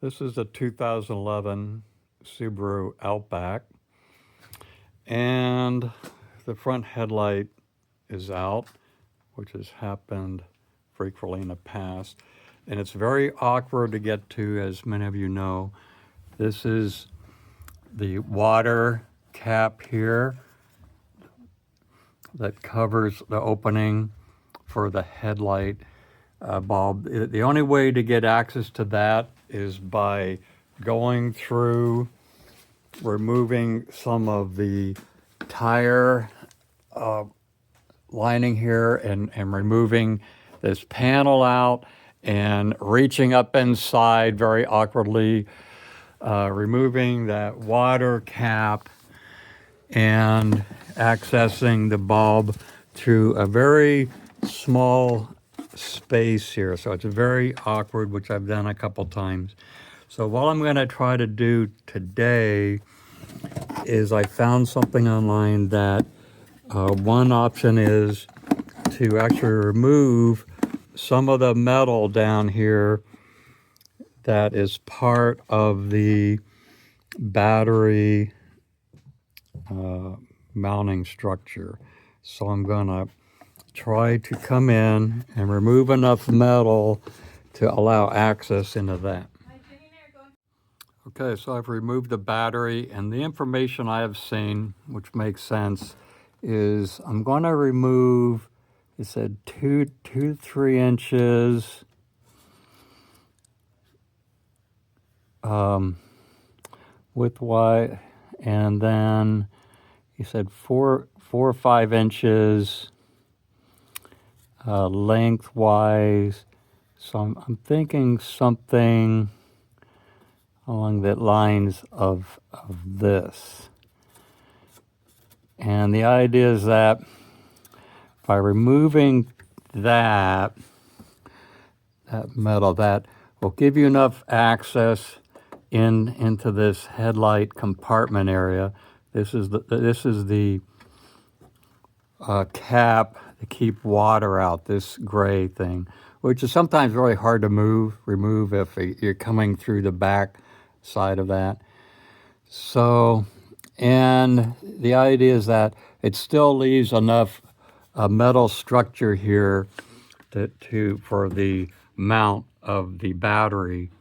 This is a 2011 Subaru Outback, and the front headlight is out, which has happened frequently in the past. And it's very awkward to get to, as many of you know. This is the water cap here that covers the opening for the headlight bulb. The only way to get access to that is by going through, removing some of the tire lining here and removing this panel out and reaching up inside very awkwardly, removing that water cap and accessing the bulb through a very small space here. So it's very awkward, which I've done a couple times. So what I'm going to try to do today is I found something online that one option is to actually remove some of the metal down here that is part of the battery mounting structure. So I'm going to try to come in and remove enough metal to allow access into that. Okay, so I've removed the battery, and the information I have seen, which makes sense, is I'm going to remove, it said 2 to 3 inches width wide, and then he said 4 or 5 inches lengthwise. So I'm thinking something along the lines of this. And the idea is that by removing that metal, that will give you enough access into this headlight compartment area. This is the cap to keep water out, this gray thing, which is sometimes really hard to remove if you're coming through the back side of that. So, and the idea is that it still leaves enough metal structure here for the mount of the battery.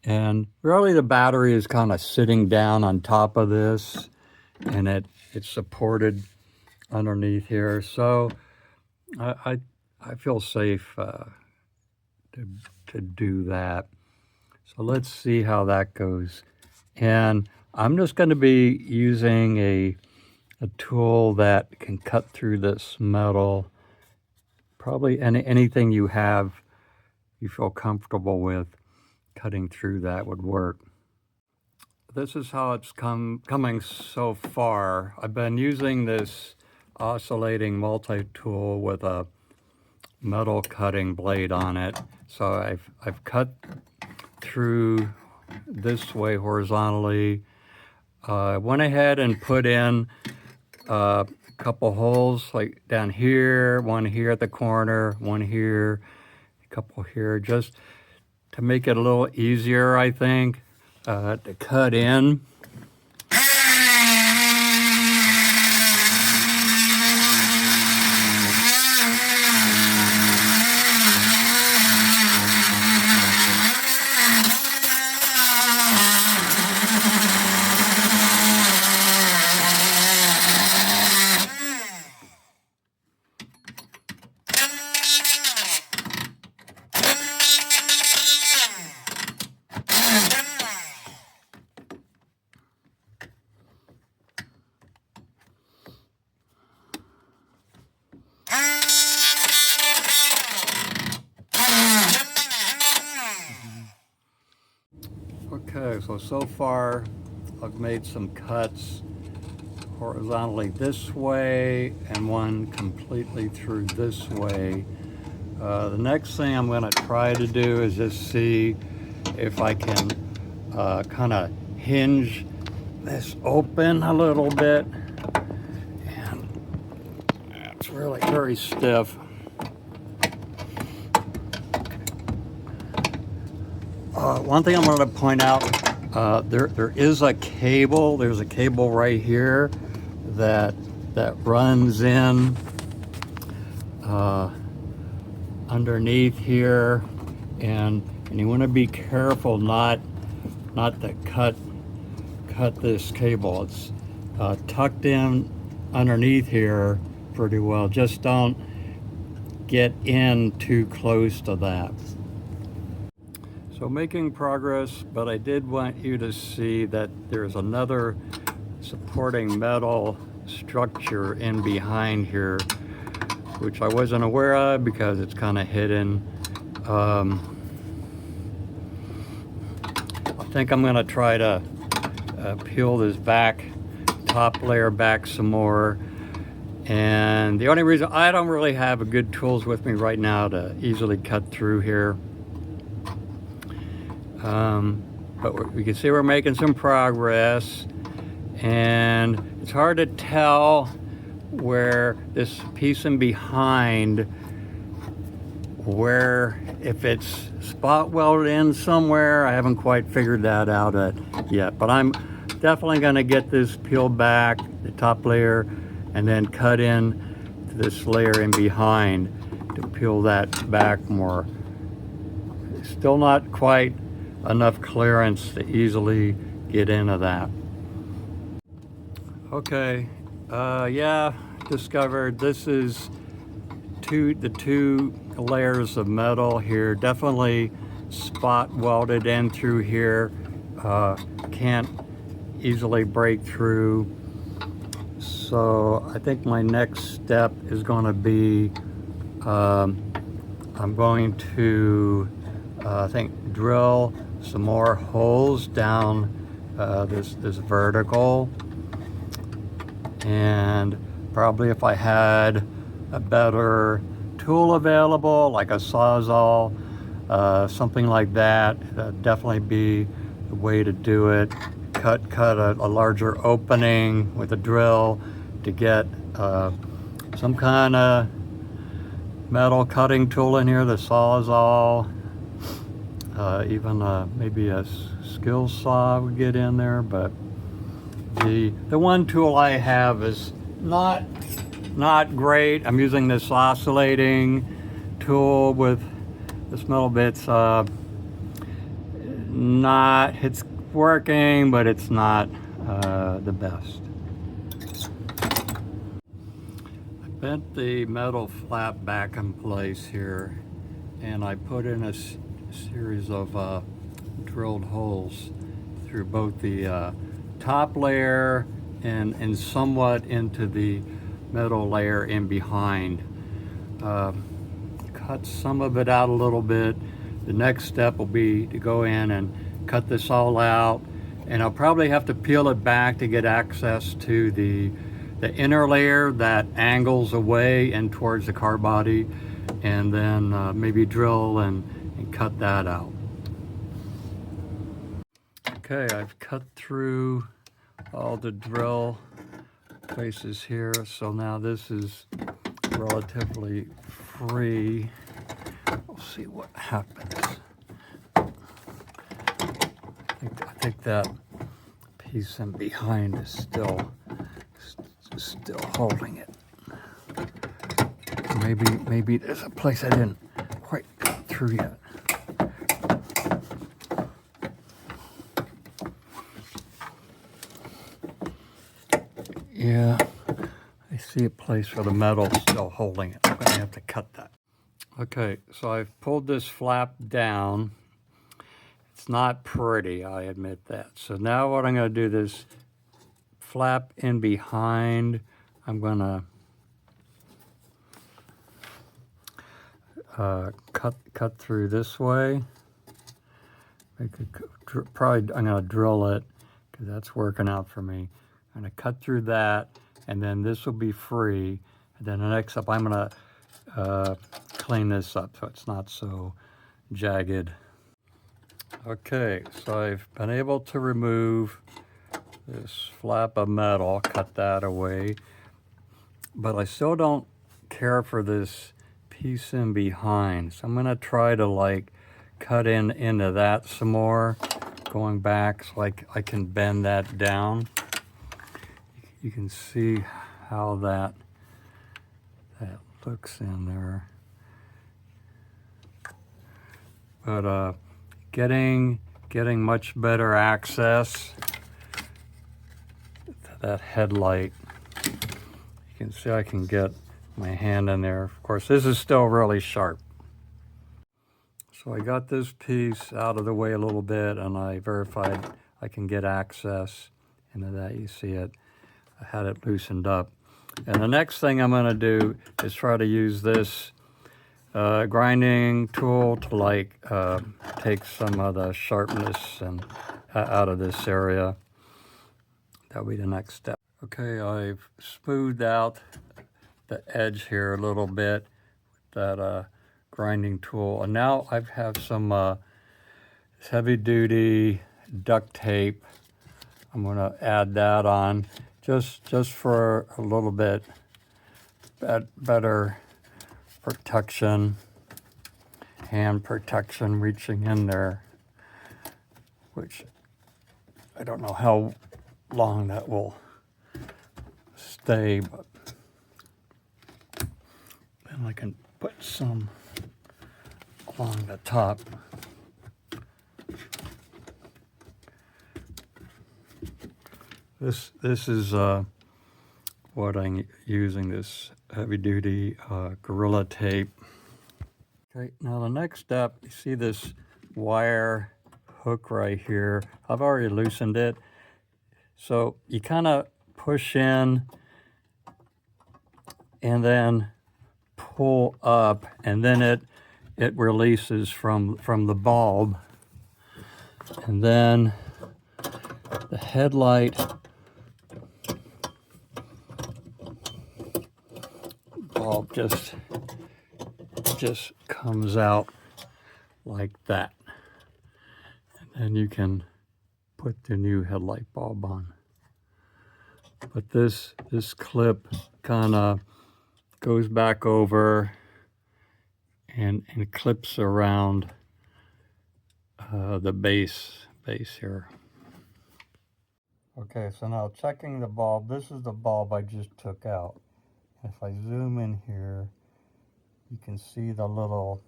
And really the battery is kind of sitting down on top of this, and it's supported underneath here. So I feel safe to do that. So let's see how that goes. And I'm just going to be using a tool that can cut through this metal. Probably anything you feel comfortable with cutting through that would work. This is how it's coming so far. I've been using this oscillating multi-tool with a metal cutting blade on it. So I've cut through this way horizontally. I went ahead and put in a couple holes, like down here, one here at the corner, one here, a couple here, just to make it a little easier, I think, to cut in. Okay, so far I've made some cuts horizontally this way and one completely through this way. The next thing I'm going to try to do is just see if I can kind of hinge this open a little bit. And it's really very stiff. One thing I'm going to point out, there is a cable. There's a cable right here that runs in underneath here, and you want to be careful not to cut this cable. It's tucked in underneath here pretty well. Just don't get in too close to that. So making progress, but I did want you to see that there's another supporting metal structure in behind here, which I wasn't aware of because it's kind of hidden. I think I'm gonna try to peel this top layer back some more. And the only reason I don't really have good tools with me right now to easily cut through here. But we can see we're making some progress, and it's hard to tell where this piece in behind, if it's spot welded in somewhere. I haven't quite figured that out yet, but I'm definitely going to get this peeled back, the top layer, and then cut in to this layer in behind to peel that back more. Still not quite enough clearance to easily get into that. Okay, yeah, discovered this is the two layers of metal here, definitely spot welded in through here. Can't easily break through. So I think my next step is going to be I'm going to I think drill some more holes down this vertical, and probably if I had a better tool available, like a sawzall, something like that, that'd definitely be the way to do it. Cut a larger opening with a drill to get some kind of metal cutting tool in here, the sawzall, even maybe a skill saw would get in there. But the one tool I have is not great. I'm using this oscillating tool with this metal bit's it's working, but it's not the best. I bent the metal flap back in place here, and I put in a series of drilled holes through both the top layer and somewhat into the metal layer in behind. Cut some of it out a little bit. The next step will be to go in and cut this all out, and I'll probably have to peel it back to get access to the inner layer that angles away and towards the car body, and then maybe drill and cut that out. Okay, I've cut through all the drill places here, so now this is relatively free. We'll see what happens. I think that piece in behind is still holding it. Maybe there's a place I didn't quite cut through yet. Yeah, I see a place where the metal's still holding it. I'm gonna have to cut that. Okay, so I've pulled this flap down. It's not pretty, I admit that. So now what I'm gonna do, this flap in behind, I'm gonna cut through this way. I'm gonna drill it because that's working out for me. I'm gonna cut through that, and then this will be free. And then the next step, I'm gonna clean this up so it's not so jagged. Okay, so I've been able to remove this flap of metal, cut that away, but I still don't care for this piece in behind. So I'm gonna try to like cut into that some more, going back so I can bend that down. You can see how that looks in there. But getting much better access to that headlight. You can see I can get my hand in there. Of course, this is still really sharp. So I got this piece out of the way a little bit, and I verified I can get access into that. You see it. I had it loosened up. And the next thing I'm going to do is try to use this grinding tool to take some of the sharpness and out of this area. That'll be the next step. Okay, I've smoothed out the edge here a little bit with that grinding tool, and now I have some heavy duty duct tape. I'm going to add that on just for a little bit better protection, hand protection, reaching in there, which I don't know how long that will stay, but then I can put some along the top. This is what I'm using, this heavy duty Gorilla tape. Okay, now the next step, you see this wire hook right here. I've already loosened it. So you kind of push in and then pull up, and then it releases from the bulb. And then the headlight bulb just comes out like that. And then you can put the new headlight bulb on. But this clip kind of goes back over and clips around the base here. Okay, so now checking the bulb. This is the bulb I just took out. If I zoom in here, you can see the little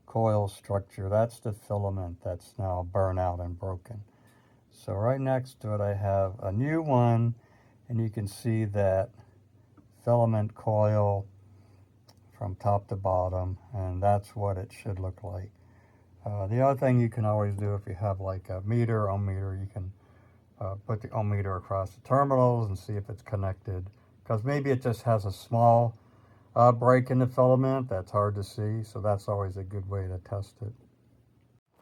coil structure. That's the filament that's now burnt out and broken. So right next to it I have a new one, and you can see that filament coil from top to bottom, and that's what it should look like. The other thing you can always do, if you have like a ohm meter, you can put the ohm meter across the terminals and see if it's connected, because maybe it just has a small break in the filament that's hard to see, so that's always a good way to test it.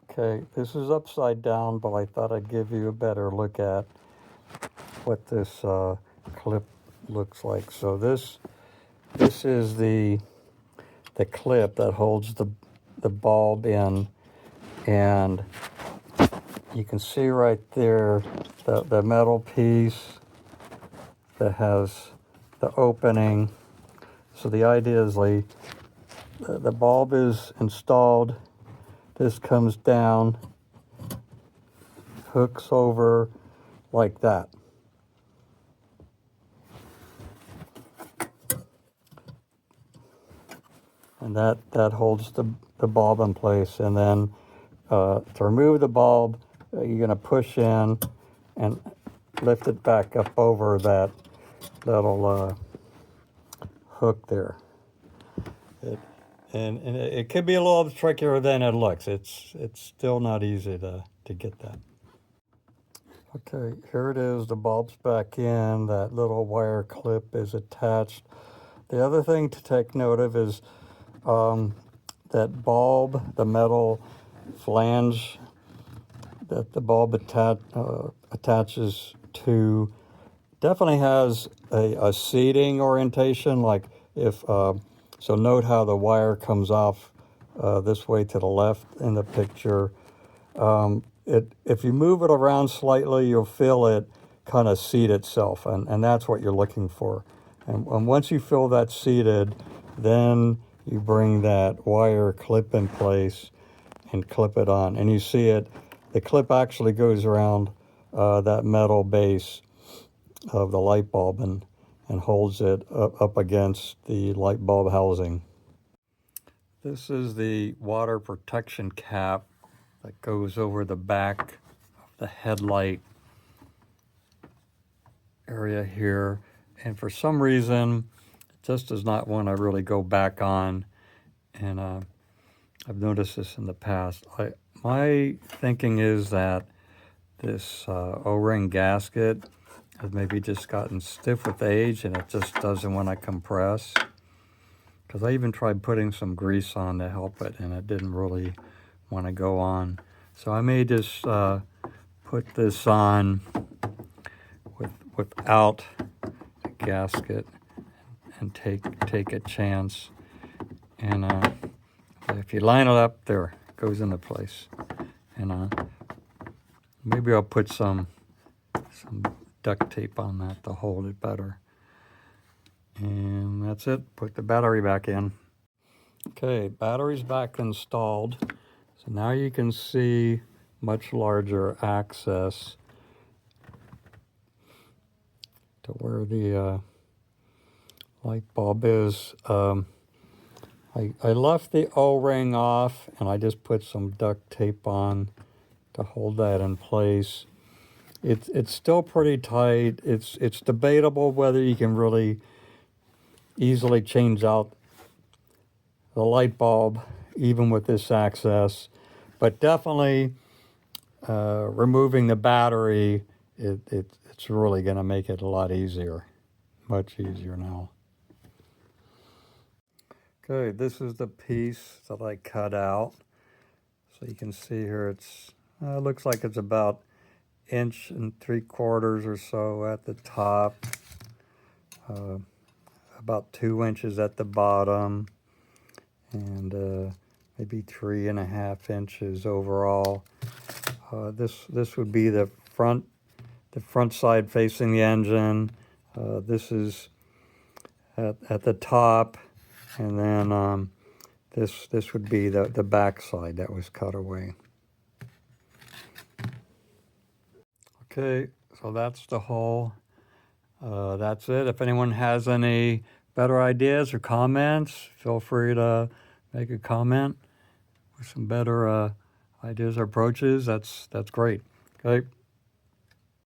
Okay, this is upside down, but I thought I'd give you a better look at what this clip looks like. So this is the clip that holds the bulb in, and you can see right there the metal piece that has the opening. So the idea is like the bulb is installed, this comes down, hooks over like that. And that holds the bulb in place. And then to remove the bulb, you're going to push in and lift it back up over that little hook there. And it could be a little trickier than it looks. It's still not easy to get that. Okay, here it is. The bulb's back in. That little wire clip is attached. The other thing to take note of is that bulb, the metal flange that the bulb attaches to, definitely has a seating orientation. Like if so, note how the wire comes off this way to the left in the picture. If you move it around slightly, you'll feel it kind of seat itself, and that's what you're looking for. And once you feel that seated, then you bring that wire clip in place, and clip it on. And you see it, the clip actually goes around that metal base of the light bulb and holds it up against the light bulb housing. This is the water protection cap that goes over the back of the headlight area here. And for some reason, it just does not want to really go back on. And I've noticed this in the past. My thinking is that this O-ring gasket has maybe just gotten stiff with age and it just doesn't want to compress. Because I even tried putting some grease on to help it and it didn't really want to go on. So I may just put this on without a gasket and take a chance. And if you line it up, there, it goes into place. And maybe I'll put some duct tape on that to hold it better. And that's it. Put the battery back in. Okay, battery's back installed. So now you can see much larger access to where the light bulb is. I left the O-ring off and I just put some duct tape on to hold that in place. It's still pretty tight. It's debatable whether you can really easily change out the light bulb even with this access, but definitely removing the battery, it's really going to make it a lot easier, much easier now. Okay, this is the piece that I cut out. So you can see here it looks like it's about 1 3/4 or so at the top, about 2 inches at the bottom, and maybe 3.5 inches overall. This would be the front side facing the engine. This is at the top, and then this would be the back side that was cut away. Okay, so that's the hole. That's it. If anyone has any better ideas or comments, feel free to make a comment with some better ideas or approaches. That's great. Okay.